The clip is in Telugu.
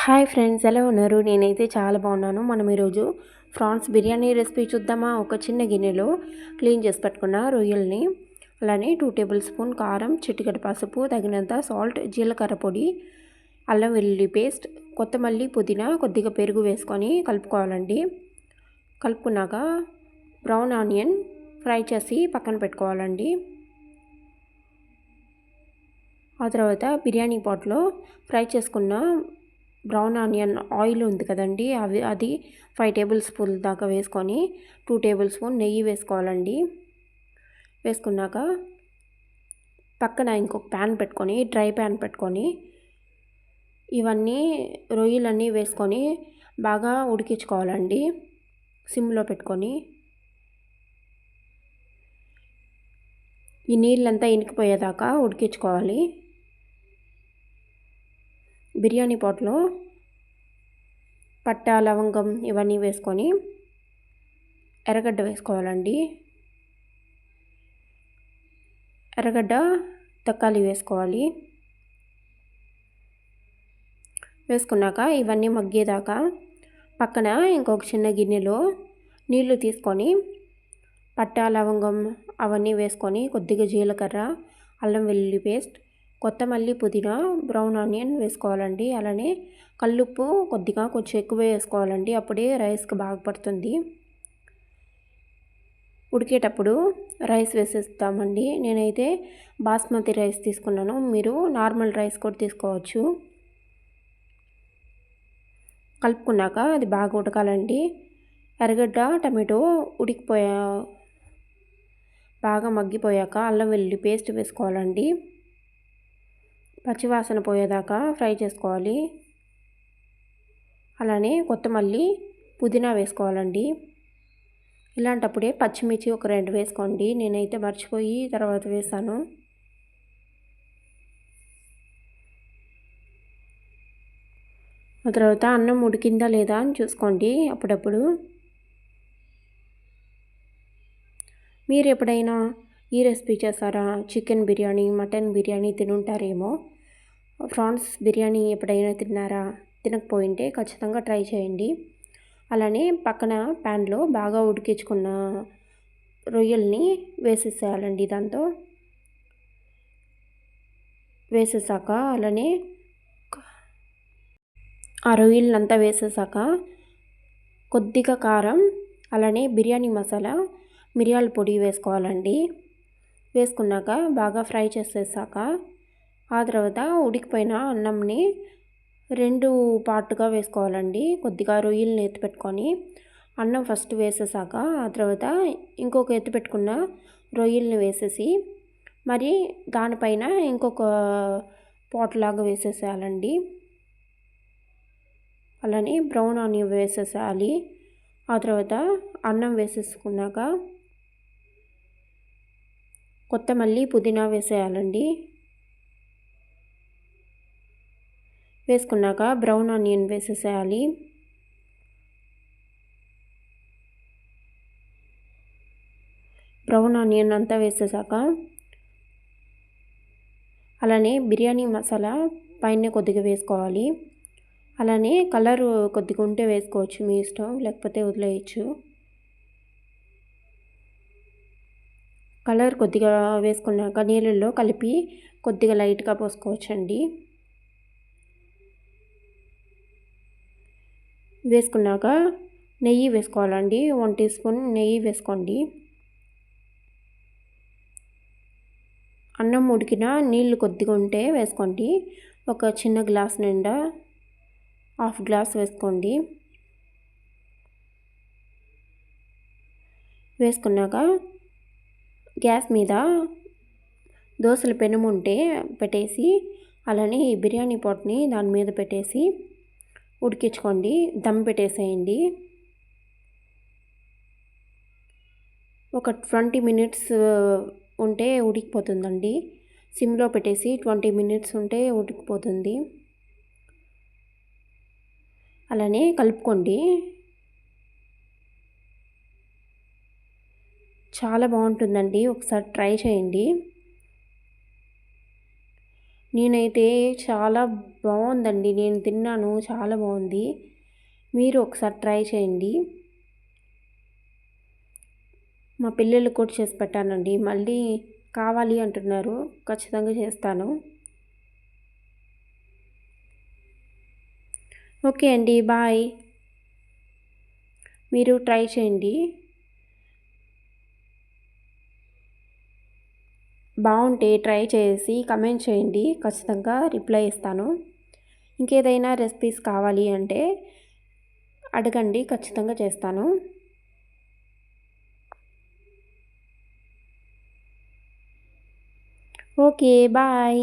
హాయ్ ఫ్రెండ్స్, ఎలా ఉన్నారు? నేనైతే చాలా బాగున్నాను. మనం ఈరోజు ఫ్రాన్స్ బిర్యానీ రెసిపీ చూద్దామా? ఒక చిన్న గిన్నెలో క్లీన్ చేసి పెట్టుకున్న రొయ్యల్ని, అలానే 2 టేబుల్ స్పూన్ కారం, చిటికెడు పసుపు, తగినంత సాల్ట్, జీలకర్ర పొడి, అల్లం వెల్లుల్లి పేస్ట్, కొత్తమల్లి, పుదీనా, కొద్దిగా పెరుగు వేసుకొని కలుపుకోవాలండి. కలుపుకున్నాక బ్రౌన్ ఆనియన్ ఫ్రై చేసి పక్కన పెట్టుకోవాలండి. ఆ తర్వాత బిర్యానీ పాట్లో ఫ్రై చేసుకున్న బ్రౌన్ ఆనియన్ ఆయిల్ ఉంది కదండి, అది 5 టేబుల్ స్పూన్ దాకా వేసుకొని 2 టేబుల్ స్పూన్ నెయ్యి వేసుకోవాలండి. వేసుకున్నాక పక్కన ఇంకొక ప్యాన్ పెట్టుకొని, డ్రై ప్యాన్ పెట్టుకొని, ఇవన్నీ రొయ్యలన్నీ వేసుకొని బాగా ఉడికించుకోవాలండి సిమ్లో పెట్టుకొని. ఈ నీళ్ళంతా ఇనికిపోయేదాకా ఉడికించుకోవాలి. బిర్యానీ పాట్లో పట్టా, లవంగం ఇవన్నీ వేసుకొని ఎర్రగడ్డ వేసుకోవాలండి. ఎర్రగడ్డ, తక్కాలి వేసుకోవాలి. వేసుకున్నాక ఇవన్నీ మగ్గేదాకా పక్కన ఇంకొక చిన్న గిన్నెలో నీళ్లు తీసుకొని పట్టా, లవంగం అవన్నీ వేసుకొని కొద్దిగా జీలకర్ర, అల్లం వెల్లుల్లి పేస్ట్, కొత్తమల్లి, పుదీనా, బ్రౌన్ ఆనియన్ వేసుకోవాలండి. అలానే కల్లుప్పు కొద్దిగా కొంచెం ఎక్కువ వేసుకోవాలండి, అప్పుడే రైస్కి బాగా పడుతుంది. ఉడికేటప్పుడు రైస్ వేసేస్తామండి. నేనైతే బాస్మతి రైస్ తీసుకున్నాను, మీరు నార్మల్ రైస్ కూడా తీసుకోవచ్చు. కలుపుకున్నాక అది బాగా ఉడకాలండి. ఎర్రగడ్డ, టమాటో బాగా మగ్గిపోయాక అల్లం వెల్లుల్లి పేస్ట్ వేసుకోవాలండి. పచ్చివాసన పోయేదాకా ఫ్రై చేసుకోవాలి. అలానే కొత్తమల్లి, పుదీనా వేసుకోవాలండి. ఇలాంటప్పుడే పచ్చిమిర్చి ఒక 2 వేసుకోండి. నేనైతే మర్చిపోయి తర్వాత వేసాను. ఆ తర్వాత అన్నం ఉడికిందా లేదా అని చూసుకోండి అప్పుడప్పుడు. మీరు ఎప్పుడైనా ఈ రెసిపీ చేస్తారా? చికెన్ బిర్యానీ, మటన్ బిర్యానీ తినుంటారేమో. ఫ్రాన్స్ బిర్యానీ ఎప్పుడైనా తిన్నారా? తినకపోయింటే ఖచ్చితంగా ట్రై చేయండి. అలానే పక్కన ప్యాన్లో బాగా ఉడికించుకున్న రొయ్యల్ని వేసేసేయాలండి. దాంతో వేసేసాక అలానే ఆ రొయ్యలంతా వేసేసాక కొద్దిగా కారం, అలానే బిర్యానీ మసాలా, మిరియాల పొడి వేసుకోవాలండి. వేసుకున్నాక బాగా ఫ్రై చేసేసాక ఆ తర్వాత ఉడికిపోయిన అన్నంని 2 పార్ట్గా వేసుకోవాలండి. కొద్దిగా రొయ్యల్ని ఎత్తి పెట్టుకొని అన్నం ఫస్ట్ వేసేసాక ఆ తర్వాత ఇంకొక ఎత్తి పెట్టుకున్న రొయ్యల్ని వేసేసి మరి దానిపైన ఇంకొక పాట్ లాగా వేసేసేయాలండి. అలానే బ్రౌన్ ఆనియన్ వేసేసేయాలి. ఆ తర్వాత అన్నం వేసేసుకున్నాక కొత్తమల్లి, పుదీనా వేసేయాలండి. వేసుకున్నాక బ్రౌన్ ఆనియన్ వేసేసేయాలి. బ్రౌన్ ఆనియన్ అంతా వేసేసాక అలానే బిర్యానీ మసాలా పైన కొద్దిగా వేసుకోవాలి. అలానే కలర్ కొద్దిగా ఉంటే వేసుకోవచ్చు, మీ ఇష్టం, లేకపోతే వదిలేయచ్చు. కలర్ కొద్దిగా వేసుకున్నాక నీళ్ళల్లో కలిపి కొద్దిగా లైట్గా పోసుకోవచ్చండి. వేసుకున్నాక నెయ్యి వేసుకోవాలండి. 1 టీ స్పూన్ నెయ్యి వేసుకోండి. అన్నం ఉడికిన నీళ్ళు కొద్దిగా ఉంటే వేసుకోండి. ఒక చిన్న గ్లాస్ నిండా 1/2 గ్లాస్ వేసుకోండి. వేసుకున్నాక గ్యాస్ మీద దోశల పెనం ఉంటే పెట్టేసి అలానే ఈ బిర్యానీ పాట్ని దాని మీద పెట్టేసి ఉడికించుకోండి. దమ్ పెట్టేసేయండి. ఒక 20 మినిట్స్ ఉంటే ఉడికిపోతుందండి. సిమ్లో పెట్టేసి 20 మినిట్స్ ఉంటే ఉడికిపోతుంది. అలానే కలుపుకోండి. చాలా బాగుంటుందండి, ఒకసారి ట్రై చేయండి. నేనైతే చాలా బాగుందండి, నేను తిన్నాను, చాలా బాగుంది. మీరు ఒకసారి ట్రై చేయండి. మా పిల్లలకు కూడా చేసి పెట్టానండి, మళ్ళీ కావాలి అంటున్నారు, ఖచ్చితంగా చేస్తాను. ఓకే అండి, బాయ్. మీరు ట్రై చేయండి, బాగుంటే ట్రై చేసి కమెంట్ చేయండి, ఖచ్చితంగా రిప్లై ఇస్తాను. ఇంకేదైనా రెసిపీస్ కావాలి అంటే అడగండి, ఖచ్చితంగా చేస్తాను. Okay, bye.